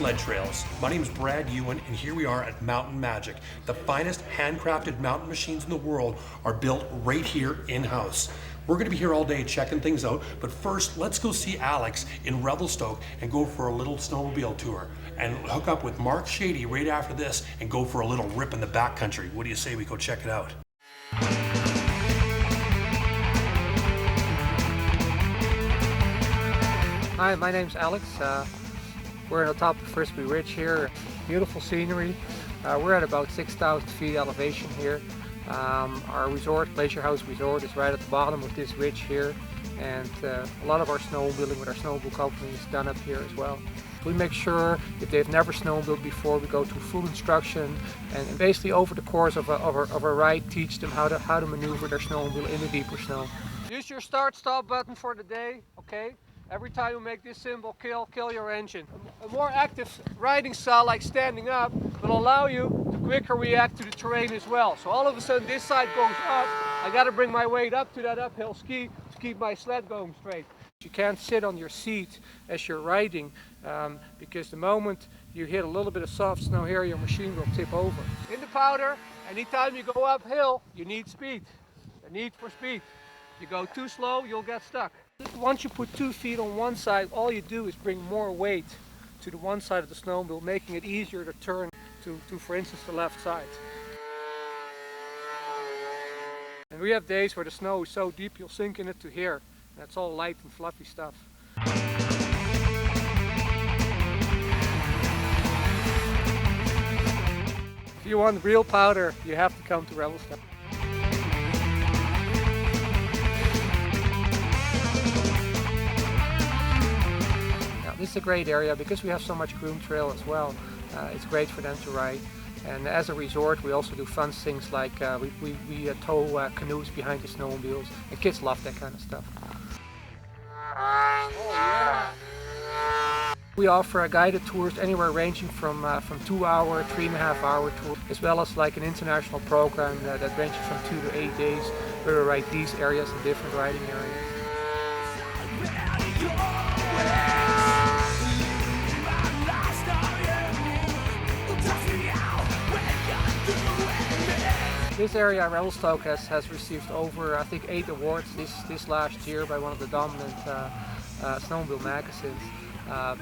sled trails. My name is Brad Ewan, and here we are at Mountain Magic. The finest handcrafted mountain machines in the world are built right here in-house. We're going to be here all day checking things out, but first let's go see Alex in Revelstoke and go for a little snowmobile tour, and hook up with Mark Shady right after this and go for a little rip in the backcountry. What do you say we go check it out? Hi, my name's Alex. We're on the top of Frisbee Ridge here. Beautiful scenery. We're at about 6,000 feet elevation here. Our resort, Glacier House Resort, is right at the bottom of this ridge here, and a lot of our snowmobiling with our snowmobile company is done up here as well. We make sure if they've never snowmobiled before, we go through full instruction, and basically over the course of a ride teach them how to maneuver their snowmobile in the deeper snow. Use your start-stop button for the day, okay? Every time you make this symbol, kill your engine. A more active riding style like standing up will allow you to quicker react to the terrain as well. So all of a sudden this side goes up, I got to bring my weight up to that uphill ski to keep my sled going straight. You can't sit on your seat as you're riding because the moment you hit a little bit of soft snow here, your machine will tip over. In the powder, anytime you go uphill, you need speed. The need for speed. If you go too slow, you'll get stuck. Once you put 2 feet on one side, all you do is bring more weight to the one side of the snowmobile, making it easier to turn to for instance, the left side. And we have days where the snow is so deep you'll sink in it to here. And it's all light and fluffy stuff. If you want real powder, you have to come to Revelstoke. This is a great area because we have so much groomed trail as well. It's great for them to ride. And as a resort, we also do fun things like we tow canoes behind the snowmobiles, and kids love that kind of stuff. We offer guided tours anywhere ranging from 2-hour, 3.5-hour tours, as well as like an international program that ranges from 2 to 8 days, where we ride these areas and different riding areas. This area, Revelstoke, has received over, I think, 8 awards this last year by one of the dominant snowmobile magazines.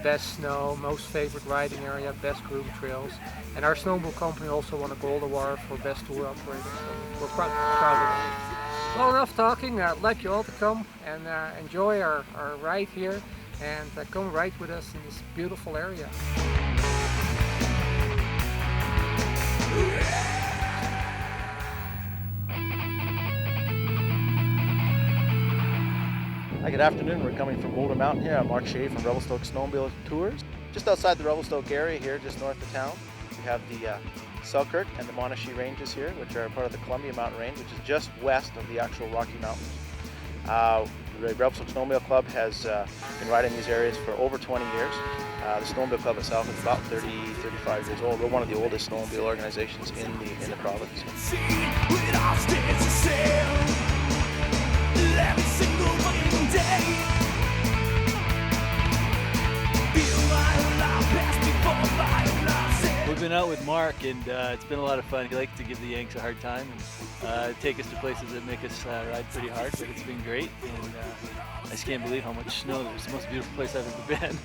Best snow, most favorite riding area, best groomed trails. And our snowmobile company also won a gold award for best tour operator. So we're proud of that. Well, enough talking. I'd like you all to come and enjoy our ride here, and come ride with us in this beautiful area. Hi, good afternoon. We're coming from Boulder Mountain here. I'm Mark Shea from Revelstoke Snowmobile Tours. Just outside the Revelstoke area here, just north of town, we have the Selkirk and the Monashee Ranges here, which are part of the Columbia Mountain Range, which is just west of the actual Rocky Mountains. The Revelstoke Snowmobile Club has been riding these areas for over 20 years. The Snowmobile Club itself is about 35 years old. We're one of the oldest snowmobile organizations in the province. We've been out with Mark, and it's been a lot of fun. He likes to give the Yanks a hard time and take us to places that make us ride pretty hard, but it's been great. And I just can't believe how much snow there's. It's the most beautiful place I've ever been.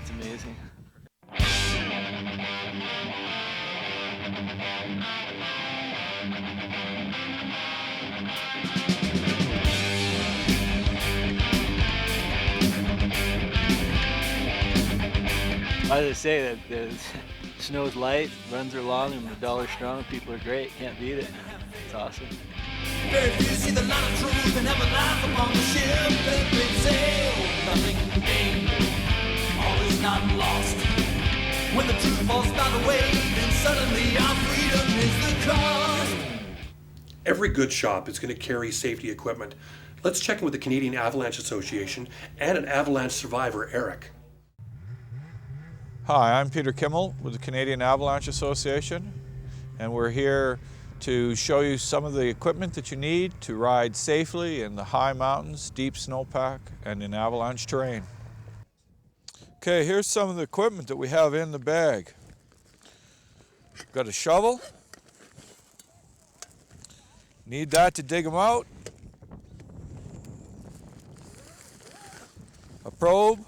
It's amazing. As I say, that the snow's light, runs are long, and the dollar's strong. People are great. Can't beat it. It's awesome. Very few see the light of truth and have a life upon the ship that they sail. Nothing gained, all is not lost. When the truth falls by the way, then suddenly our freedom is the cost. Every good shop is going to carry safety equipment. Let's check in with the Canadian Avalanche Association and an avalanche survivor, Eric. Hi, I'm Peter Kimmel with the Canadian Avalanche Association, and we're here to show you some of the equipment that you need to ride safely in the high mountains, deep snowpack, and in avalanche terrain. Okay, here's some of the equipment that we have in the bag. Got a shovel. Need that to dig them out. A probe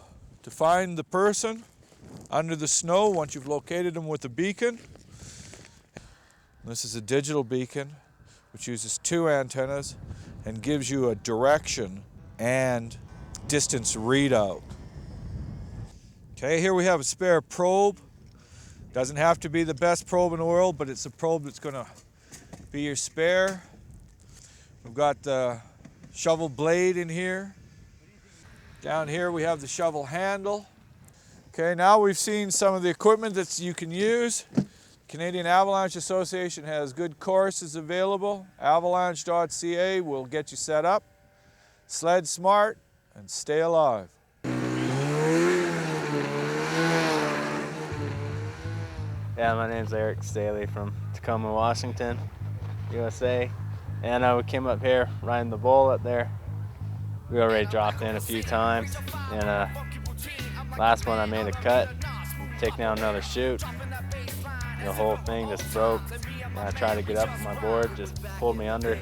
to find the person under the snow once you've located them with a beacon. This is a digital beacon which uses 2 antennas and gives you a direction and distance readout. Okay, here we have a spare probe. Doesn't have to be the best probe in the world, but it's a probe that's going to be your spare. We've got the shovel blade in here. Down here we have the shovel handle. Okay, now we've seen some of the equipment that you can use. Canadian Avalanche Association has good courses available. Avalanche.ca will get you set up. Sled smart and stay alive. Yeah, my name's Eric Staley from Tacoma, Washington, USA. And we came up here riding the bull up there. We already dropped in a few times. And last one I made a cut, take down another chute. The whole thing just broke. And I tried to get up with my board, just pulled me under.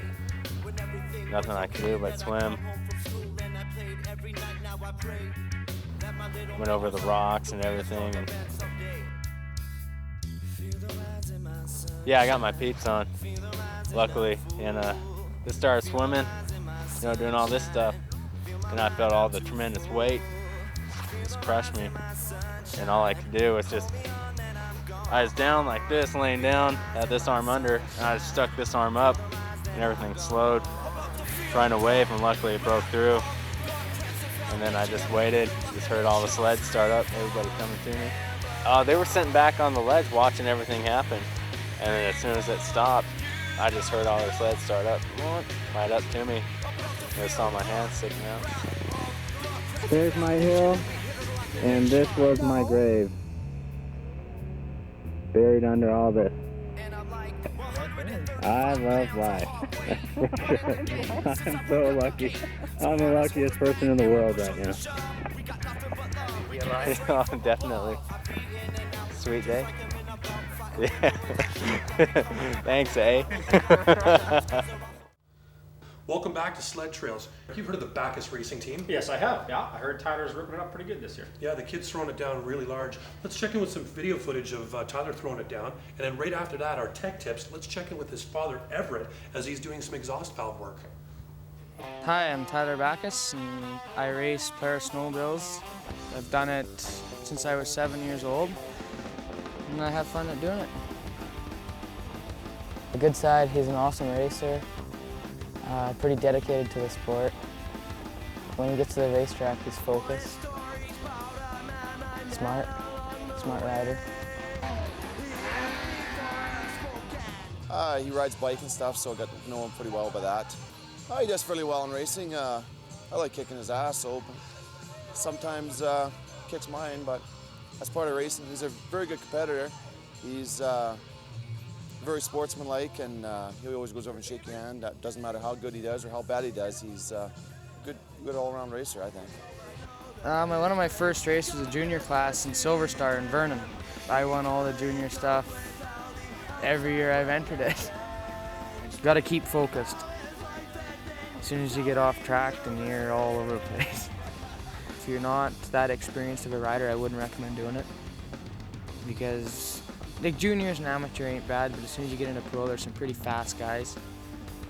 Nothing I could do but swim. Went over the rocks and everything. And yeah, I got my peeps on, luckily, and just started swimming, doing all this stuff, and I felt all the tremendous weight just crush me, and all I could do was I was down like this, laying down, had this arm under, and I just stuck this arm up, and everything slowed, trying to wave, and luckily it broke through, and then I just waited, just heard all the sleds start up, everybody coming to me. They were sitting back on the ledge watching everything happen. And then as soon as it stopped, I just heard all their sleds start up, right up to me. I just saw my hands sticking out. There's my hill, and this was my grave. Buried under all this. I love life. I'm so lucky. I'm the luckiest person in the world right now. Oh, definitely. Sweet day. Yeah. Thanks, eh? Welcome back to Sled Trails. You've heard of the Bakus racing team? Yes, I have. Yeah, I heard Tyler's ripping it up pretty good this year. Yeah, the kid's throwing it down really large. Let's check in with some video footage of Tyler throwing it down. And then right after that, our tech tips. Let's check in with his father, Everett, as he's doing some exhaust valve work. Hi, I'm Tyler Bakus, and I race Polaris snowmobiles. I've done it since I was 7 years old, and I have fun at doing it. The good side, he's an awesome racer, pretty dedicated to the sport. When he gets to the racetrack, he's focused, smart rider. He rides bike and stuff, so I got to know him pretty well by that. He does fairly well in racing. I like kicking his ass, so sometimes kicks mine, but that's part of racing. He's a very good competitor. He's very sportsmanlike, and he always goes over and shake your hand. That doesn't matter how good he does or how bad he does. He's a good all-around racer, I think. One of my first races was a junior class in Silver Star in Vernon. I won all the junior stuff every year I've entered it. You've got to keep focused. As soon as you get off track, then you're all over the place. If you're not that experienced of a rider, I wouldn't recommend doing it. Because like juniors and amateur ain't bad, but as soon as you get into pro, there's some pretty fast guys.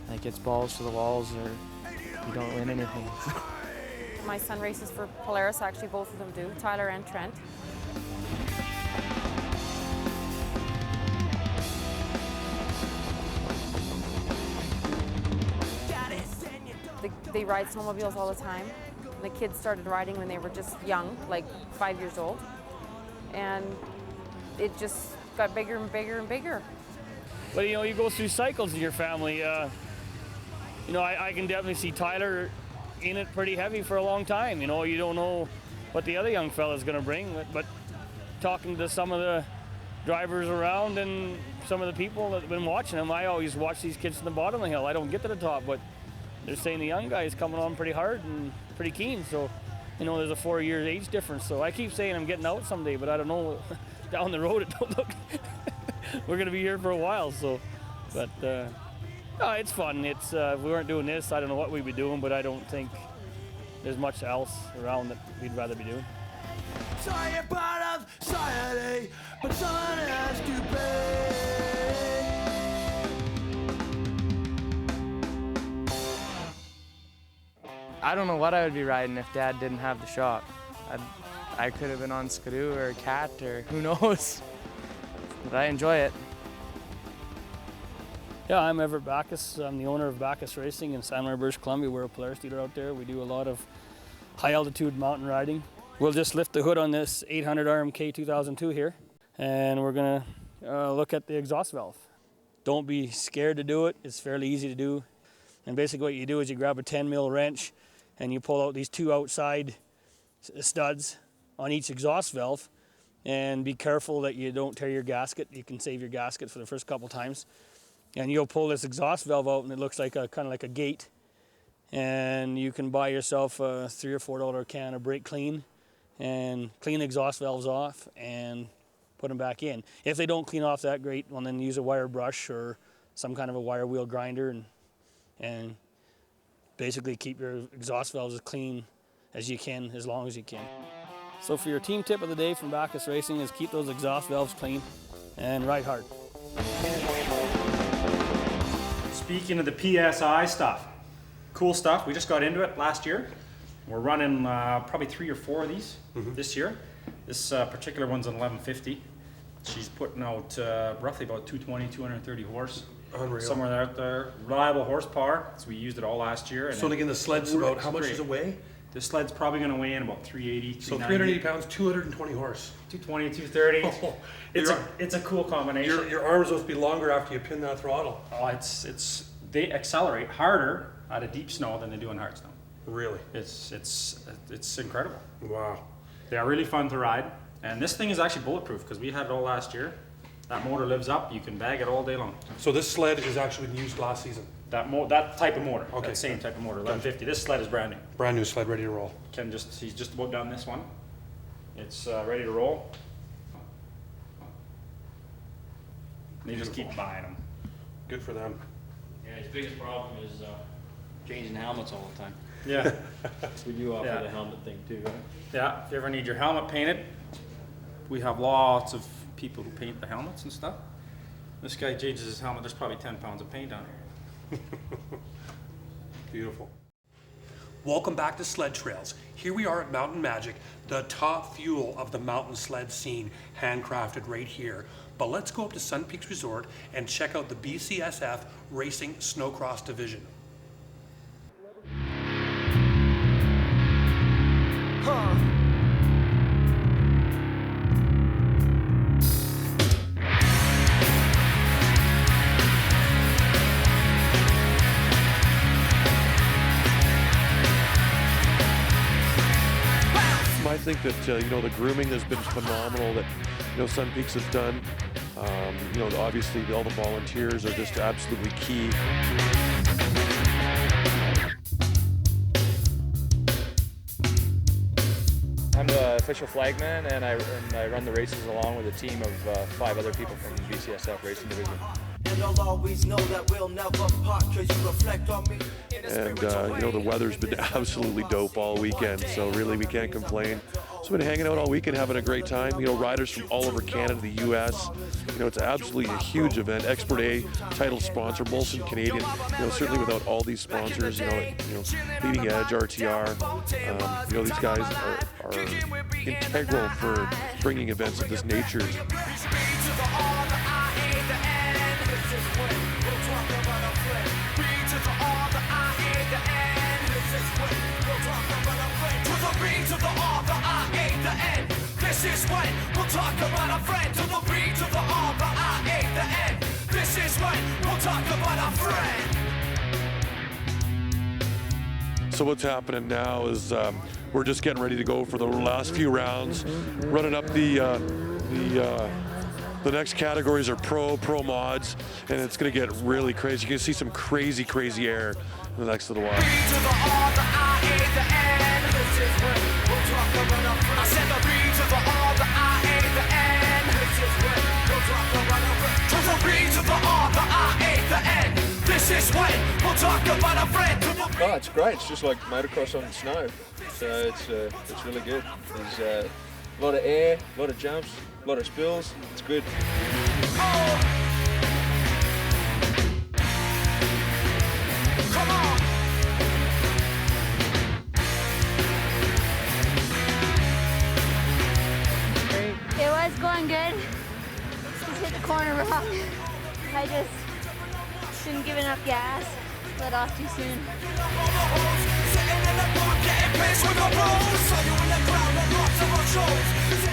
Like it's balls to the walls or you don't win anything. My son races for Polaris, actually both of them do, Tyler and Trent. They ride snowmobiles all the time. The kids started riding when they were just young, like 5 years old. And it just got bigger and bigger and bigger. But you go through cycles in your family. I can definitely see Tyler in it pretty heavy for a long time. You don't know what the other young fella's going to bring, but talking to some of the drivers around and some of the people that have been watching them, I always watch these kids from the bottom of the hill. I don't get to the top, but they're saying the young guy is coming on pretty hard and pretty keen, so you know, there's a 4-year age difference. So I keep saying I'm getting out someday, but I don't know. Down the road, it don't look. We're gonna be here for a while, so. But no, it's fun. It's if we weren't doing this, I don't know what we'd be doing, but I don't think there's much else around that we'd rather be doing. Tired part of society, but someone has to pay. I don't know what I would be riding if Dad didn't have the shop. I could have been on Skidoo or a Cat or who knows, but I enjoy it. Yeah, I'm Everett Bakus. I'm the owner of Bakus Racing in San Maria, British Columbia. We're a Polaris dealer out there. We do a lot of high altitude mountain riding. We'll just lift the hood on this 800 RMK 2002 here, and we're gonna look at the exhaust valve. Don't be scared to do it. It's fairly easy to do. And basically what you do is you grab a 10 mil wrench and you pull out these 2 outside studs on each exhaust valve, and be careful that you don't tear your gasket. You can save your gasket for the first couple times. And you'll pull this exhaust valve out and it looks like a kind of like a gate. And you can buy yourself a $3 or $4 can of brake clean and clean the exhaust valves off and put them back in. If they don't clean off that great, well then use a wire brush or some kind of a wire wheel grinder and basically keep your exhaust valves as clean as you can, as long as you can. So for your team tip of the day from Bakus Racing is keep those exhaust valves clean and ride hard. Speaking of the PSI stuff, cool stuff. We just got into it last year. We're running probably 3 or 4 of these this year. This particular one's an 1150. She's putting out roughly about 220, 230 horse. Unreal. Somewhere out there. Reliable horsepower. So we used it all last year. And so again, the sled's about, how much does it weigh? The sled's probably going to weigh in about 380, So 380 pounds, 220 horse. 220, 230. It's a cool combination. Your arms will be longer after you pin that throttle. Oh, they accelerate harder out of deep snow than they do in hard snow. Really? It's incredible. Wow. They are really fun to ride, and this thing is actually bulletproof because we had it all last year. That motor lives up. You can bag it all day long. So this sled is actually been used last season. That type of motor. Okay. That same type of motor. 1150. This sled is brand new. Brand new sled, ready to roll. He's just about done this one. It's ready to roll. They just keep buying them. Good for them. Yeah, his biggest problem is changing helmets all the time. Yeah. We do offer the helmet thing too, right? Yeah, if you ever need your helmet painted, we have lots of people who paint the helmets and stuff. This guy changes his helmet, there's probably 10 pounds of paint on it. Beautiful. Welcome back to Sled Trails. Here we are at Mountain Magic, the top fuel of the mountain sled scene, handcrafted right here. But let's go up to Sun Peaks Resort and check out the BCSF Racing Snowcross division. I think that the grooming has been phenomenal that Sun Peaks has done. Obviously all the volunteers are just absolutely key. I'm the official flagman, and I run the races along with a team of 5 other people from the BCSF Racing Division. And I'll always know that we'll never part, 'cause you reflect on me. And the weather's been absolutely dope all weekend, so really we can't complain. So we've been hanging out all weekend, having a great time. Riders from all over Canada, the US. It's absolutely a huge event. Expert A title sponsor, Molson Canadian. Certainly without all these sponsors, Leading Edge, RTR. These guys are integral for bringing events of this nature. This is when we'll talk about a friend. To the B, to the R, the I, A, the N. This is when we'll talk about a friend. So what's happening now is we're just getting ready to go for the last few rounds, running up the next categories are pro mods, and it's going to get really crazy. You can see some crazy air in the next little while. B to the R, the I, A, the N. This is when we'll I said the B to the R, the I, A, the N. This is when we'll talk about our friend. To the B to the R, the I, A, the N. This is when we'll talk about our friend. Oh, it's great. It's just like motocross on snow. So it's really good. There's a lot of air, a lot of jumps, a lot of spills. It's good. Come on. It was going good. Just hit the corner wrong. I just shouldn't give enough gas. Let off too soon.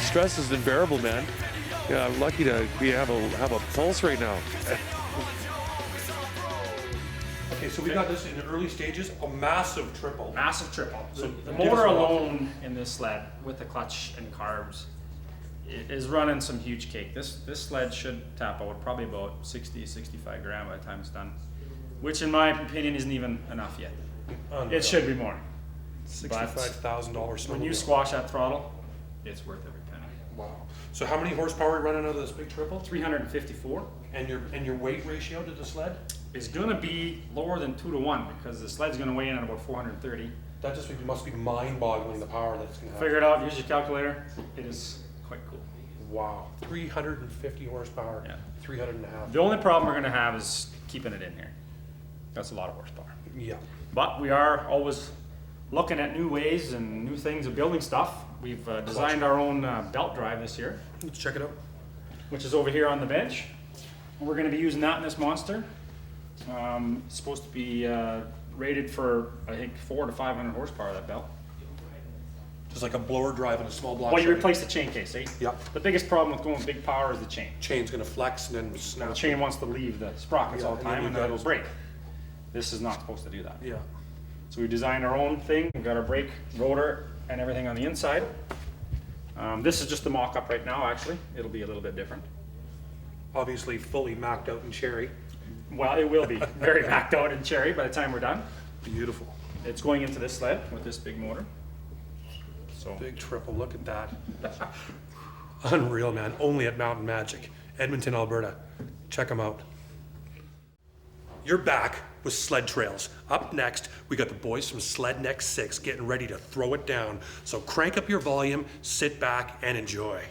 Stress is unbearable, man. Yeah, I'm lucky to have a pulse right now. Okay, so we got this in the early stages, a massive triple. Massive triple. So the motor alone in this sled with the clutch and carbs is running some huge cake. This sled should tap out probably about 60, 65 grand by the time it's done, which in my opinion isn't even enough yet. Unreal. It should be more. $65,000. When you squash that throttle, it's worth every penny. Wow. So how many horsepower are you running out of this big triple? 354. And your weight ratio to the sled? It's gonna be lower than 2 to 1 because the sled's gonna weigh in at about 430. That just must be mind-boggling, the power that's gonna have. Figure it out, use your calculator. It is quite cool. Wow, 350 horsepower, yeah. 300 and a half. The only problem we're gonna have is keeping it in here. That's a lot of horsepower. Yeah. But we are always looking at new ways and new things of building stuff. We've designed our own belt drive this year. Let's check it out. Which is over here on the bench. And we're gonna be using that in this monster. It's supposed to be rated for, I think, 400 to 500 horsepower, that belt. Just like a blower drive in a small block. Well, you replace the chain case, eh? Yep. The biggest problem with going with big power is the chain. Chain's gonna flex and then snap. The chain wants to leave the sprockets Yeah, all the and then time you and then got- it'll break. This is not supposed to do that. Yeah. So we designed our own thing. We've got our brake rotor and everything on the inside. This is just a mock-up right now, actually. It'll be a little bit different. Obviously fully macked out in cherry. Well, it will be very backed out in cherry by the time we're done. Beautiful. It's going into this sled with this big motor. So Big triple, look at that. Unreal, man. Only at Mountain Magic, Edmonton, Alberta. Check them out. You're back with Sled Trails. Up next, we got the boys from Sled Next 6 getting ready to throw it down. So crank up your volume, sit back, and enjoy.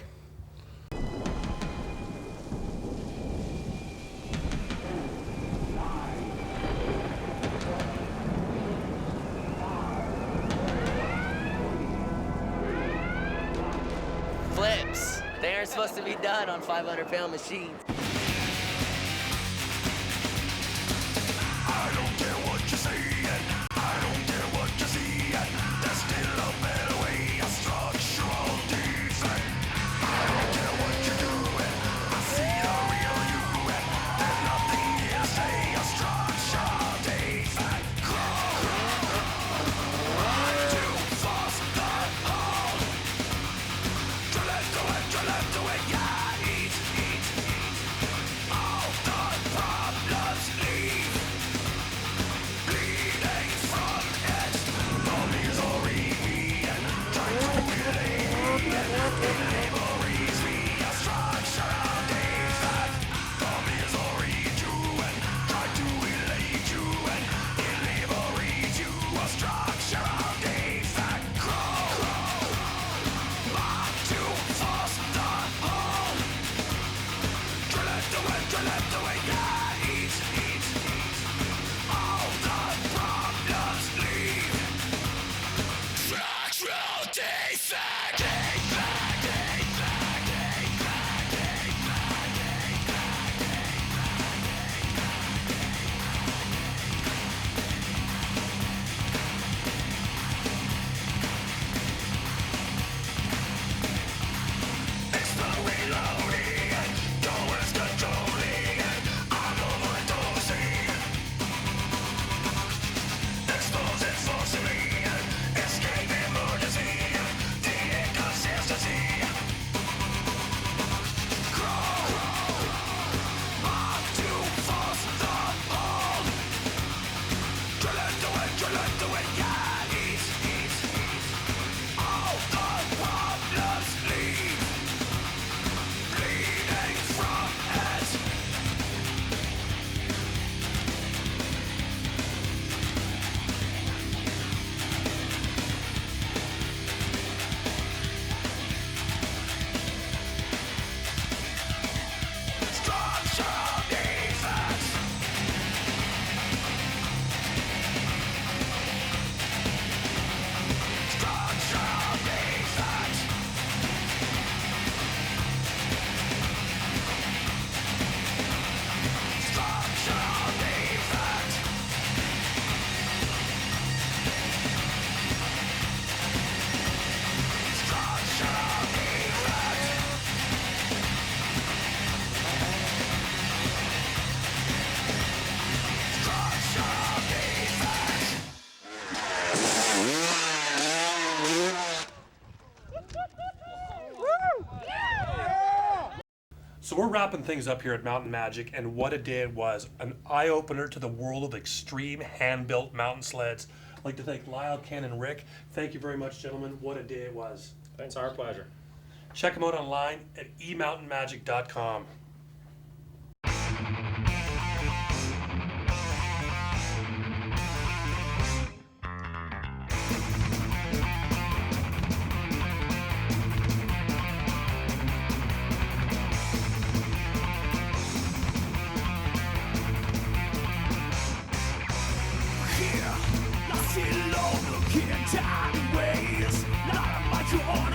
Flips. They aren't supposed to be done on 500-pound machines. wrapping things up here at Mountain Magic, and what a day it was. An eye-opener to the world of extreme hand-built mountain sleds. I'd like to thank Lyle, Ken, and Rick. Thank you very much, gentlemen. What a day it was. It's our pleasure. Check them out online at emountainmagic.com. Lost alone, looking at ways. Not a micro on